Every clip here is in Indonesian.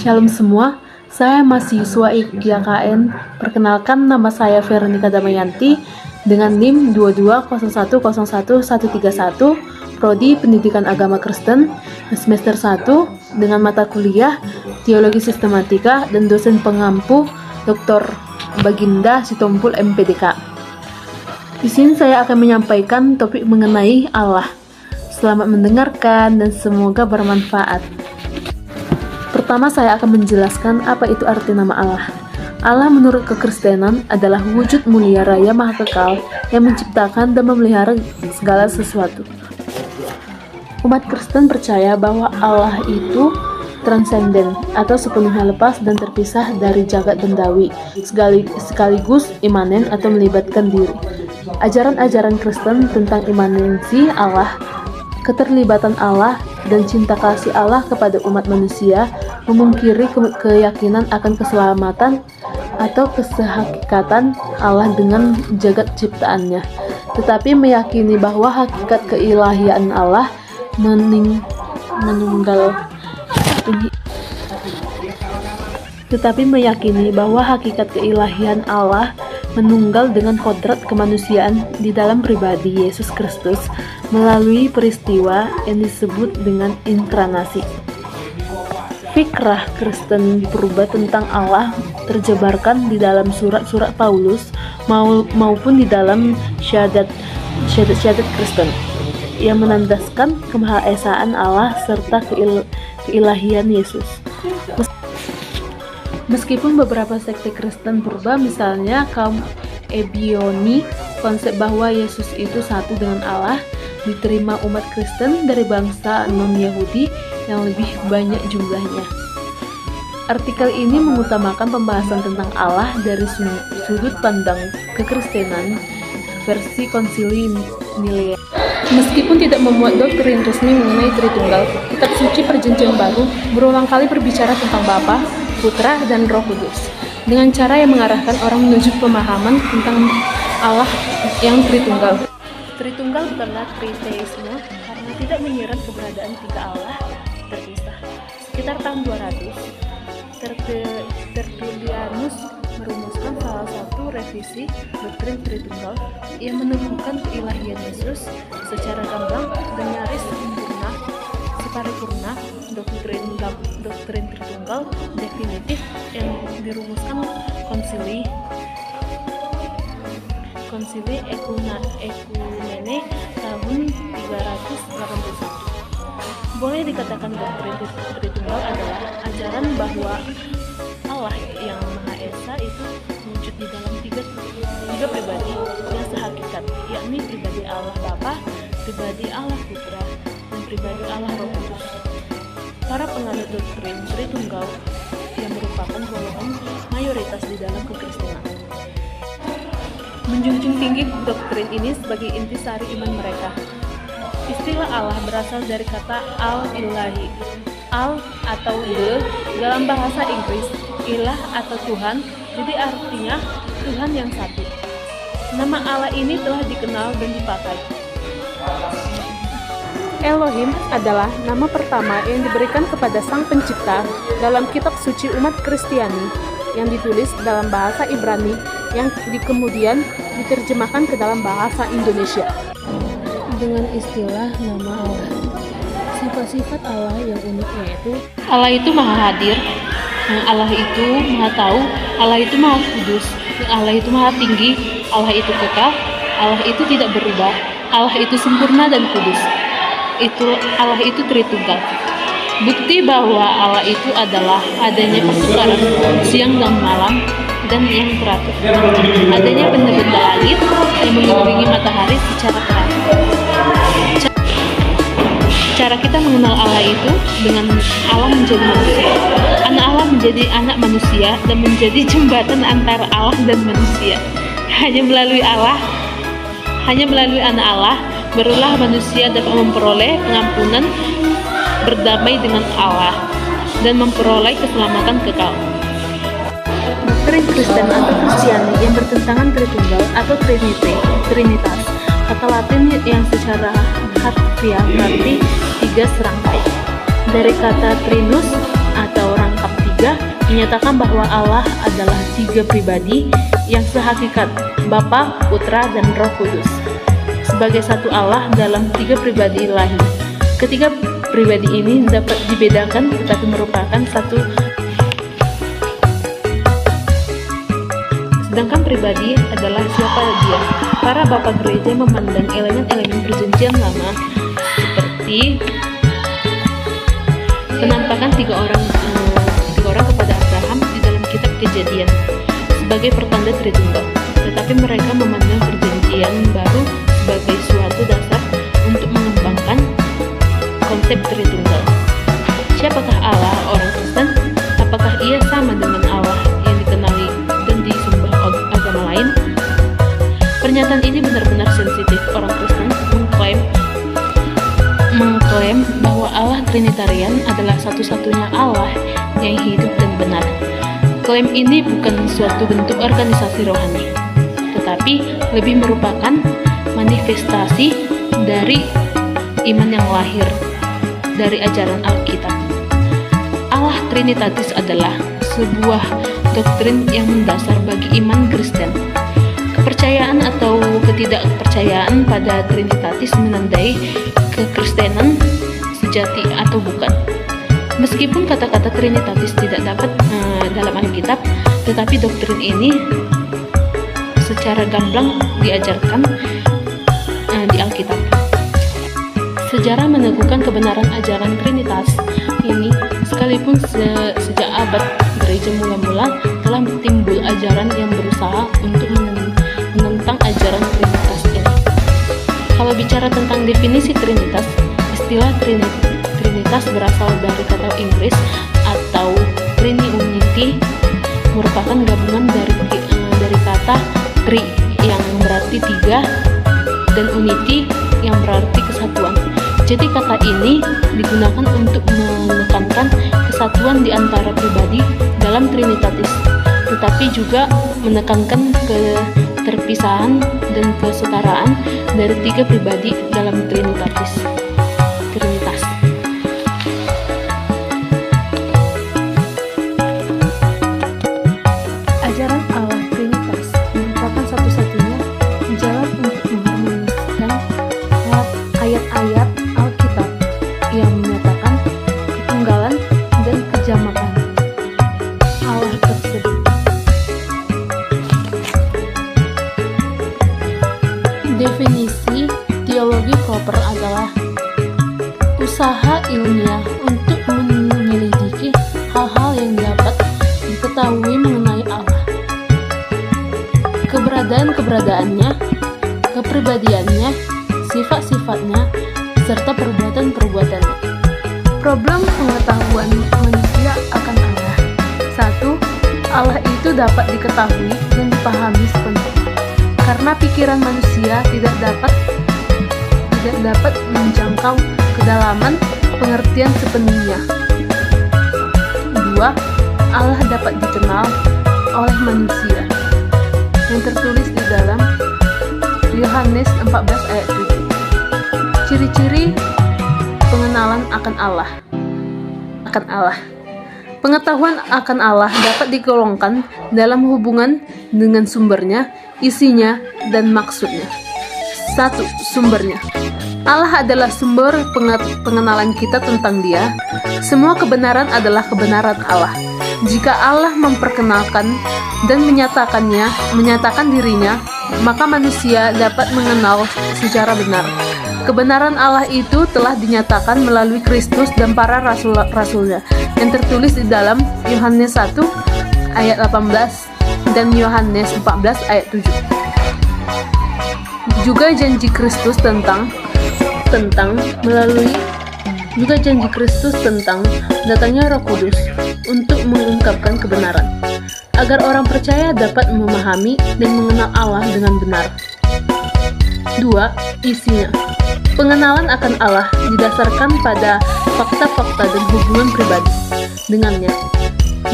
Shalom semua, saya mahasiswa IKN. Perkenalkan, nama saya Veronica Damayanti dengan NIM 220101131, Prodi Pendidikan Agama Kristen, semester 1 dengan mata kuliah Teologi Sistematika dan dosen pengampu Dr. Baginda Sitompul MPDK. Di sini saya akan menyampaikan topik mengenai Allah. Selamat mendengarkan dan semoga bermanfaat. Pertama, saya akan menjelaskan apa itu arti nama Allah. Allah menurut kekristenan adalah wujud mulia raya maha kekal yang menciptakan dan memelihara segala sesuatu. Umat Kristen percaya bahwa Allah itu transenden atau sepenuhnya lepas dan terpisah dari jagat bendawi, sekaligus imanen atau melibatkan diri. Ajaran-ajaran Kristen tentang imanensi Allah, keterlibatan Allah, dan cinta kasih Allah kepada umat manusia memungkiri keyakinan akan keselamatan atau kesehakikatan Allah dengan jagat ciptaannya, tetapi meyakini bahwa hakikat keilahian Allah menunggal dengan kodrat kemanusiaan di dalam pribadi Yesus Kristus melalui peristiwa yang disebut dengan inkarnasi. Fikrah Kristen purba tentang Allah terjabarkan di dalam surat-surat Paulus maupun di dalam syahadat Kristen yang menandaskan kemahaesaan Allah serta keilahian Yesus. Meskipun beberapa sekte Kristen purba, misalnya kaum Ebioni, konsep bahwa Yesus itu satu dengan Allah diterima umat Kristen dari bangsa non-Yahudi yang lebih banyak jumlahnya. Artikel ini mengutamakan pembahasan tentang Allah dari sudut pandang kekristenan versi Konsili Nikea. Meskipun tidak memuat doktrin resmi mengenai Tritunggal, kitab suci Perjanjian Baru berulang kali berbicara tentang Bapa, Putra, dan Roh Kudus dengan cara yang mengarahkan orang menuju pemahaman tentang Allah yang Tritunggal. Tritunggal bukanlah triteisme karena tidak menyirat keberadaan tiga Allah terpisah. Sekitar tahun 200, Tertullianus merumuskan salah satu revisi doktrin Tritunggal yang menemukan keilahian Yesus secara gamblang dan nyaris sempurna separipurna. Doktrin Tritunggal definitif yang dirumuskan Konsili Ekumene tahun 381. Boleh dikatakan doktrin Tritunggal adalah ajaran bahwa Allah yang Maha Esa itu wujud di dalam tiga pribadi yang sehakikat, yakni pribadi Allah Bapa, pribadi Allah Putra, dan pribadi Allah Roh Kudus. Para penganut doktrin Tritunggal yang merupakan golongan mayoritas di dalam kekristenan menjunjung tinggi doktrin ini sebagai intisari iman mereka. Istilah Allah berasal dari kata al-ilahi. Al atau the dalam bahasa Inggris, ilah atau Tuhan, jadi artinya Tuhan yang satu. Nama Allah ini telah dikenal dan dipakai. Elohim adalah nama pertama yang diberikan kepada Sang Pencipta dalam kitab suci umat Kristiani yang ditulis dalam bahasa Ibrani yang kemudian diterjemahkan ke dalam bahasa Indonesia dengan istilah nama Allah. Sifat-sifat Allah yang unik yaitu Allah itu maha hadir, Allah itu maha tahu, Allah itu maha kudus, Allah itu maha tinggi, Allah itu kekal, Allah itu tidak berubah, Allah itu sempurna dan kudus. Allah itu Tritunggal. Bukti bahwa Allah itu adalah adanya pertukaran siang dan malam dan yang teratur, adanya benda-benda langit yang mengelilingi matahari secara terang. Cara kita mengenal Allah itu dengan Allah menjadi manusia. Anak Allah menjadi anak manusia dan menjadi jembatan antara Allah dan manusia. Hanya melalui anak Allah barulah manusia dapat memperoleh pengampunan, berdamai dengan Allah, dan memperoleh keselamatan kekal. Doktrin Kristen atau Kristiani yang bertentangan Tritunggal atau Trinitas, kata Latin yang secara harfiah berarti tiga serangkai, dari kata trinus atau rangkap tiga. ketiga menyatakan bahwa Allah adalah 3 pribadi yang sehakikat, Bapa, Putra, dan Roh Kudus, sebagai satu Allah dalam 3 pribadi ilahi. Ketiga pribadi ini dapat dibedakan tetapi merupakan satu. Sedangkan pribadi adalah siapa dia. Para bapak gereja memandang elemen-elemen perjanjian lama seperti penampakan tiga orang kepada Abraham di dalam kitab Kejadian sebagai pertanda Tritunggal. Tetapi mereka memandang perjanjian baru sebagai suatu dasar untuk mengembangkan konsep Tritunggal. Siapakah Allah orang Kristen? Apakah ia sama dengan Allah yang dikenali dan disembah agama lain? Pernyataan ini benar-benar sensitif. Orang Kristen mengklaim bahwa Allah Trinitarian adalah satu-satunya Allah yang hidup dan benar. Klaim ini bukan suatu bentuk organisasi rohani, tetapi lebih merupakan manifestasi dari iman yang lahir dari ajaran Alkitab. Allah Trinitatis adalah sebuah doktrin yang mendasar bagi iman Kristen. Kepercayaan atau ketidakpercayaan pada Trinitatis menandai kekristenan sejati atau bukan. Meskipun kata-kata Trinitatis tidak dapat dalam Alkitab, tetapi doktrin ini secara gamblang diajarkan di Alkitab. Sejarah meneguhkan kebenaran ajaran Trinitas ini, sekalipun sejak abad gereja mula-mula telah timbul ajaran yang berusaha untuk menentang ajaran Trinitas ini. Kalau bicara tentang definisi Trinitas, istilah Trinitas berasal dari kata Inggris atau Trinity, merupakan gabungan dari kata tri yang berarti 3 dan unity yang berarti kesatuan. Jadi kata ini digunakan untuk menekankan kesatuan di antara pribadi dalam Trinitatis, tetapi juga menekankan keterpisahan dan kesetaraan dari 3 pribadi dalam Trinitas. Ajaran Allah Trinitas merupakan satu-satunya jalan untuk mengharmoniskan ayat-ayat Alkitab yang menyatakan ketunggalan dan kejamakan Allah tersebut. Definisi teologi proper adalah usaha ilmiah untuk menyelidiki hal-hal yang dapat diketahui mengenai Allah, keberadaannya, kepribadiannya, sifat-sifatnya, serta perbuatan-perbuatannya. Problem pengetahuan manusia akan Allah. 1. Allah itu dapat diketahui dan dipahami sepenuhnya, karena pikiran manusia tidak dapat menjangkau kedalaman pengertian sepenuhnya. 2. Allah dapat dikenal oleh manusia, yang tertulis di dalam Yohanes 14 ayat 7. Ciri-ciri pengenalan akan Allah. Pengetahuan akan Allah dapat digolongkan dalam hubungan dengan sumbernya, isinya, dan maksudnya. 1. Sumbernya. Allah adalah sumber pengenalan kita tentang Dia. Semua kebenaran adalah kebenaran Allah. Jika Allah memperkenalkan dan menyatakan dirinya, maka manusia dapat mengenal secara benar. Kebenaran Allah itu telah dinyatakan melalui Kristus dan para rasul-rasulnya, yang tertulis di dalam Yohanes 1 ayat 18 dan Yohanes 14 ayat 7. Juga janji Kristus tentang datangnya Roh Kudus untuk mengungkapkan kebenaran, agar orang percaya dapat memahami dan mengenal Allah dengan benar. 2. Isinya. Pengenalan akan Allah didasarkan pada fakta-fakta dan hubungan pribadi dengannya.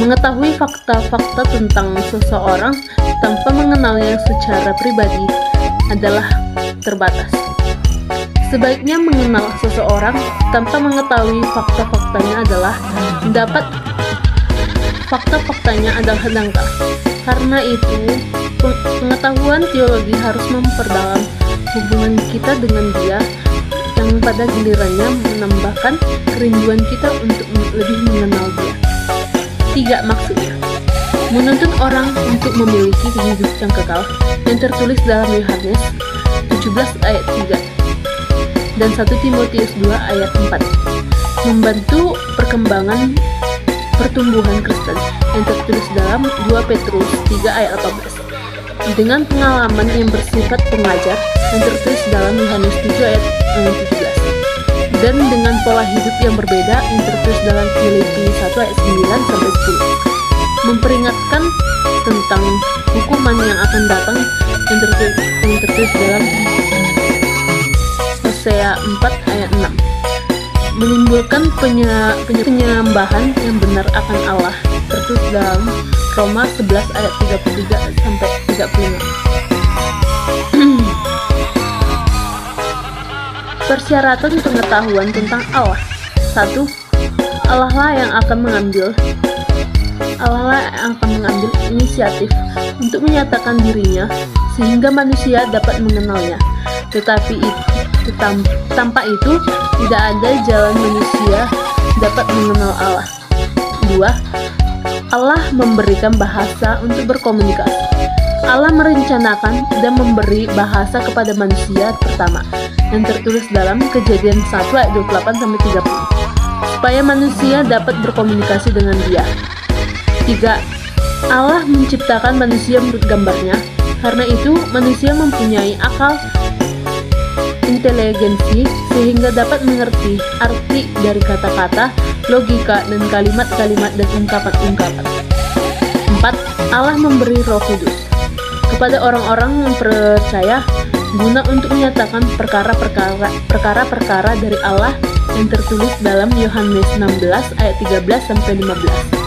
Mengetahui fakta-fakta tentang seseorang tanpa mengenalnya secara pribadi adalah terbatas. Sebaiknya mengenal seseorang tanpa mengetahui fakta-faktanya adalah dapat fakta-faktanya adalah dangkal. Karena itu, pengetahuan teologi harus memperdalam hubungan kita dengan Dia, yang pada gilirannya menambahkan kerinduan kita untuk lebih mengenal Dia. 3. Maksudnya menuntun orang untuk memiliki hidup yang kekal, yang tertulis dalam Yohanes 17 ayat 3 dan 1 Timotius 2 ayat 4. Membantu perkembangan pertumbuhan Kristen, yang tertulis dalam 2 Petrus 3 ayat 18. Dengan pengalaman yang bersifat pengajar, yang tertulis dalam Yohanes 7 ayat 17. Dan dengan pola hidup yang berbeda, yang tertulis dalam Filipi 1 ayat 9 sampai 10. Memperingatkan tentang hukuman yang akan datang, yang tertulis dalam Hosea 4 ayat 6. Menimbulkan penyembahan yang benar akan Allah, tertulis dalam Roma 11 ayat 33 sampai 35. Persyaratan pengetahuan tentang Allah. 1. Allah lah yang akan mengambil inisiatif untuk menyatakan dirinya sehingga manusia dapat mengenalnya. Tetapi tanpa itu tidak ada jalan manusia dapat mengenal Allah. 2. Allah memberikan bahasa untuk berkomunikasi. Allah merencanakan dan memberi bahasa kepada manusia pertama, yang tertulis dalam Kejadian 1 ayat 28 sampai 30, supaya manusia dapat berkomunikasi dengan Dia. 3. Allah menciptakan manusia menurut gambarnya. Karena itu, manusia mempunyai akal inteligensi sehingga dapat mengerti arti dari kata-kata, logika, dan kalimat-kalimat dan ungkapan-ungkapan. 4. Allah memberi Roh Kudus kepada orang-orang yang percaya guna untuk menyatakan perkara-perkara dari Allah, yang tertulis dalam Yohanes 16 ayat 13 sampai 15.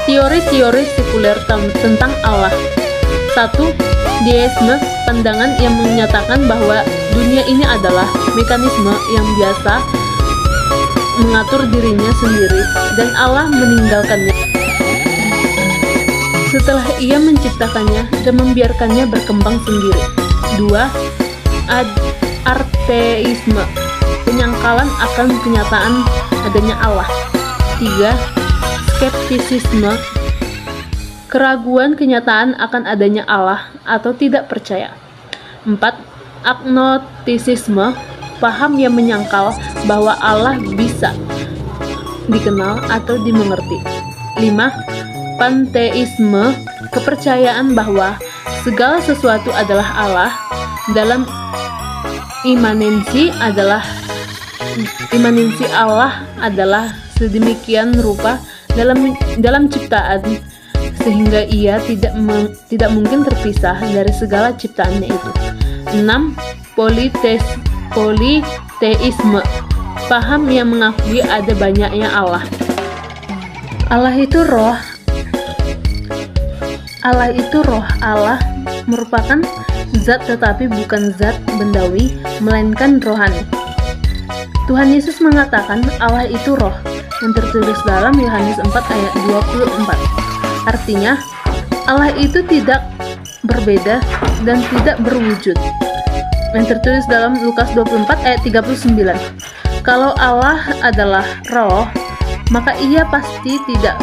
Teori-teori sekuler tentang Allah. 1. Deisme, pandangan yang menyatakan bahwa dunia ini adalah mekanisme yang biasa mengatur dirinya sendiri dan Allah meninggalkannya setelah Ia menciptakannya dan membiarkannya berkembang sendiri. 2. Ateisme, penyangkalan akan kenyataan adanya Allah. 3. Skeptisisme, keraguan kenyataan akan adanya Allah atau tidak percaya. 4. Agnostisisme, paham yang menyangkal bahwa Allah bisa dikenal atau dimengerti. 5. Panteisme, kepercayaan bahwa segala sesuatu adalah Allah dalam imanensi Allah adalah sedemikian rupa dalam ciptaan sehingga Ia tidak mungkin terpisah dari segala ciptaannya itu. 6. Politeisme, paham yang mengakui ada banyaknya Allah. Allah itu roh. Allah merupakan zat tetapi bukan zat bendawi, melainkan rohani. Tuhan Yesus mengatakan Allah itu roh, yang tertulis dalam Yohanes 4 ayat 24. Artinya, Allah itu tidak berbeda dan tidak berwujud, yang tertulis dalam Lukas 24 ayat 39. Kalau Allah adalah roh, maka Ia pasti tidak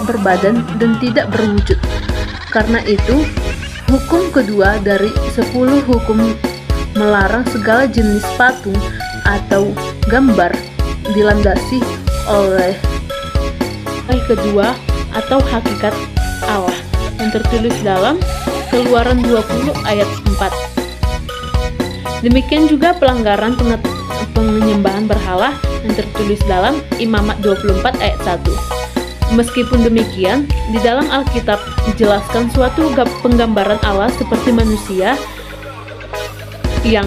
berbadan dan tidak berwujud. Karena itu, hukum kedua dari 10 hukum melarang segala jenis patung atau gambar dilandasi oleh kedua atau hakikat Allah, yang tertulis dalam Keluaran 20 ayat 4. Demikian juga pelanggaran penyembahan berhala, yang tertulis dalam Imamat 24 ayat 1. Meskipun demikian, di dalam Alkitab dijelaskan suatu penggambaran Allah seperti manusia, yang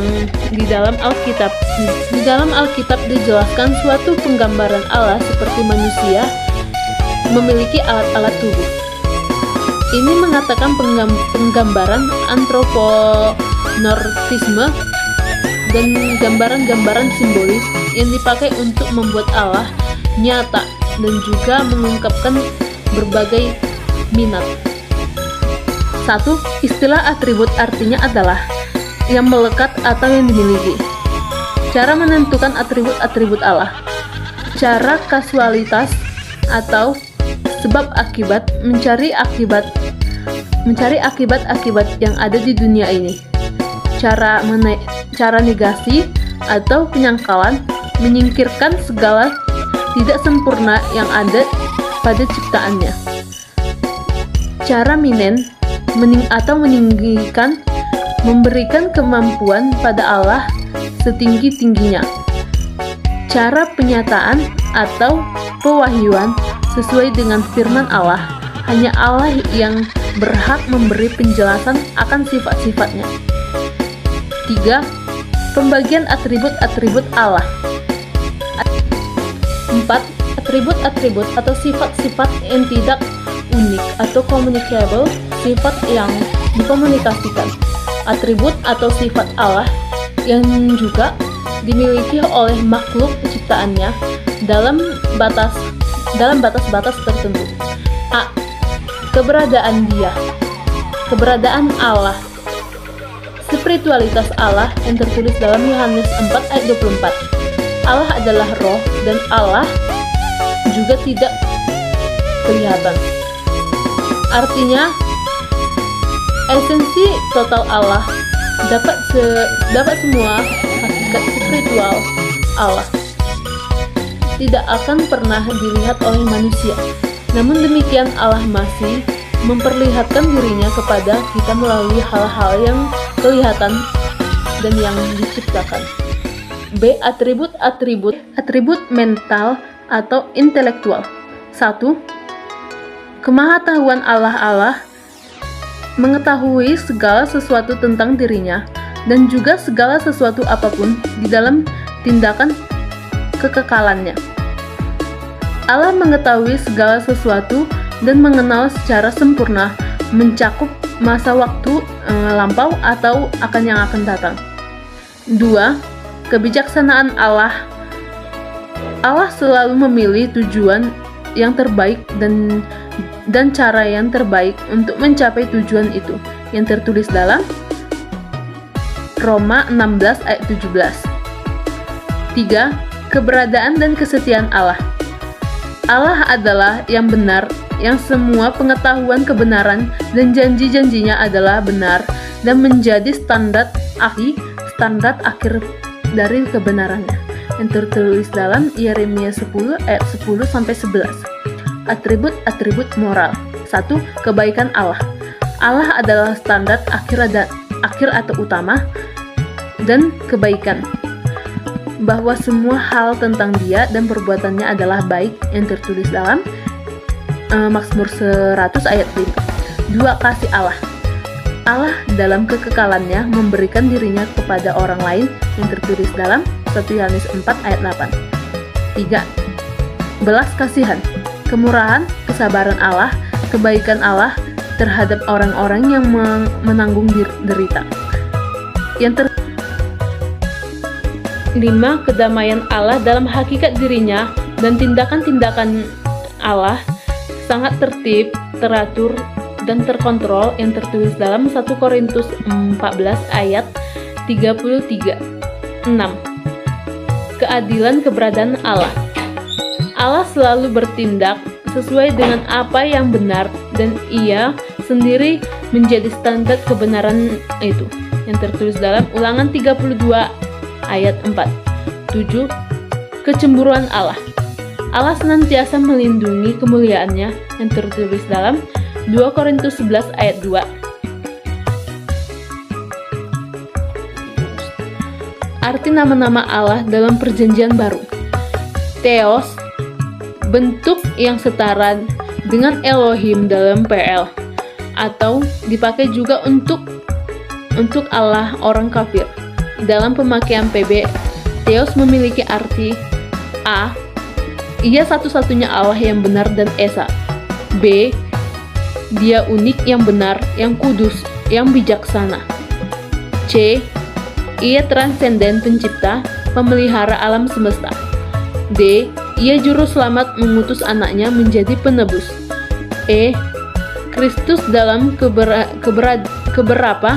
di dalam Alkitab dijelaskan suatu penggambaran Allah seperti manusia memiliki alat-alat tubuh. Ini mengatakan penggambaran antroponortisme dan gambaran-gambaran simbolis yang dipakai untuk membuat Allah nyata dan juga mengungkapkan berbagai minat. 1. Istilah atribut artinya adalah yang melekat atau yang dimiliki. Cara menentukan atribut-atribut Allah. Cara kasualitas atau sebab akibat, mencari akibat-akibat yang ada di dunia ini. Cara negasi atau penyangkalan, menyingkirkan segala tidak sempurna yang ada pada ciptaannya. Cara meninggikan, memberikan kemampuan pada Allah setinggi-tingginya. Cara penyataan atau pewahyuan sesuai dengan firman Allah. Hanya Allah yang berhak memberi penjelasan akan sifat-sifatnya. 3. Pembagian atribut-atribut Allah. 4. Atribut-atribut atau sifat-sifat yang tidak unik atau communicable, sifat yang dikomunikasikan. Atribut atau sifat Allah yang juga dimiliki oleh makhluk ciptaannya dalam batas-batas tertentu. A. Keberadaan Dia. Keberadaan Allah. Spiritualitas Allah yang tertulis dalam Yohanes 4 ayat 24. Allah adalah roh dan Allah juga tidak kelihatan. Artinya, esensi total Allah dapat semua hakikat spiritual Allah tidak akan pernah dilihat oleh manusia. Namun demikian Allah masih memperlihatkan dirinya kepada kita melalui hal-hal yang kelihatan dan yang diciptakan. B. Atribut mental atau intelektual. 1. Kemahatauan Allah mengetahui segala sesuatu tentang dirinya dan juga segala sesuatu apapun di dalam tindakan kekekalannya. Allah mengetahui segala sesuatu dan mengenal secara sempurna, mencakup masa waktu lampau atau yang akan datang. 2. Kebijaksanaan Allah. Allah selalu memilih tujuan yang terbaik dan cara yang terbaik untuk mencapai tujuan itu, yang tertulis dalam Roma 16 ayat 17. 3. Keberadaan dan kesetiaan Allah. Allah adalah yang benar, yang semua pengetahuan kebenaran dan janji-janjinya adalah benar dan menjadi standar akhir dari kebenarannya, yang tertulis dalam Yeremia 10 ayat 10-11. Atribut moral. 1. Kebaikan Allah. Allah adalah standar akhir atau utama dan kebaikan, bahwa semua hal tentang Dia dan perbuatannya adalah baik, yang tertulis dalam Mazmur 100 ayat 5. 2. Kasih Allah. Allah dalam kekekalannya memberikan dirinya kepada orang lain, yang tertulis dalam 1 Yohanes 4 ayat 8. 3. Belas kasihan. Kemurahan, kesabaran Allah, kebaikan Allah terhadap orang-orang yang menanggung derita. 5. Kedamaian Allah dalam hakikat dirinya dan tindakan-tindakan Allah sangat tertib, teratur, dan terkontrol, yang tertulis dalam 1 Korintus 14 ayat 33. 6. Keadilan keberadaan Allah. Allah selalu bertindak sesuai dengan apa yang benar dan Ia sendiri menjadi standar kebenaran itu, yang tertulis dalam Ulangan 32 ayat 4. 7. Kecemburuan Allah. Allah senantiasa melindungi kemuliaannya, yang tertulis dalam 2 Korintus 11 ayat 2. Arti nama-nama Allah dalam Perjanjian Baru. Theos, bentuk yang setara dengan Elohim dalam PL, atau dipakai juga untuk Allah orang kafir. Dalam pemakaian PB, Theos memiliki arti A. Ia satu-satunya Allah yang benar dan esa. B. Dia unik, yang benar, yang kudus, yang bijaksana. C. Ia transenden pencipta, pemelihara alam semesta. D. Ia juru selamat mengutus anaknya menjadi penebus. E. Kristus dalam keberapa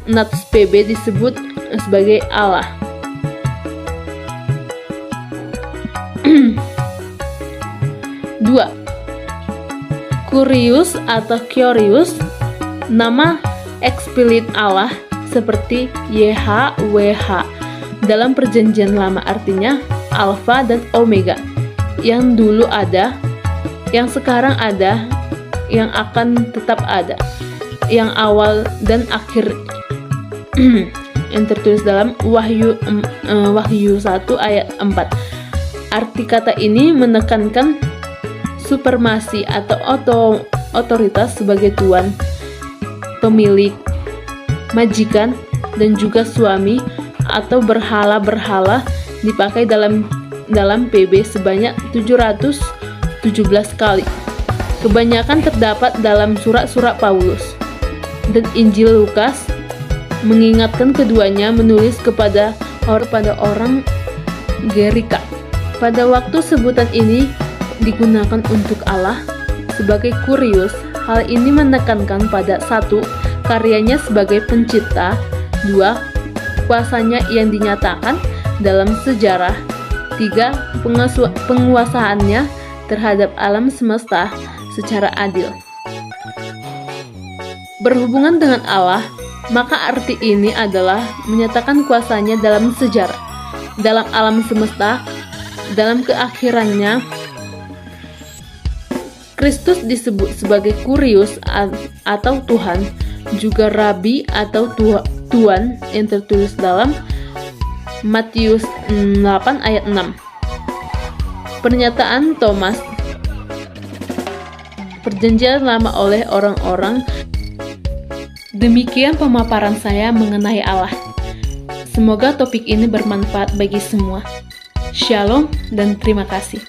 nats PB disebut sebagai Allah. 2. Kurius atau Kyrios, nama eksplisit Allah seperti YHWH dalam perjanjian lama, artinya Alfa dan Omega, yang dulu ada, yang sekarang ada, yang akan tetap ada, yang awal dan akhir, yang tertulis dalam Wahyu 1 ayat 4. Arti kata ini menekankan supremasi atau otoritas sebagai tuan, pemilik, majikan, dan juga suami, atau berhala-berhala dipakai dalam PB sebanyak 717 kali. Kebanyakan terdapat dalam surat-surat Paulus dan Injil Lukas, mengingatkan keduanya menulis kepada orang Gerika. Pada waktu sebutan ini digunakan untuk Allah sebagai Kurios, hal ini menekankan pada 1. Karyanya sebagai pencipta, 2. Kuasanya yang dinyatakan dalam sejarah, 3. Penguasaannya terhadap alam semesta secara adil. Berhubungan dengan Allah, maka arti ini adalah menyatakan kuasanya dalam sejarah, dalam alam semesta, dalam keakhirannya. Kristus disebut sebagai Kurios atau Tuhan, juga Rabi atau Tuan, yang tertulis dalam Matius 8 ayat 6. Pernyataan Thomas, perjanjian lama oleh orang-orang. Demikian pemaparan saya mengenai Allah. Semoga topik ini bermanfaat bagi semua. Shalom dan terima kasih.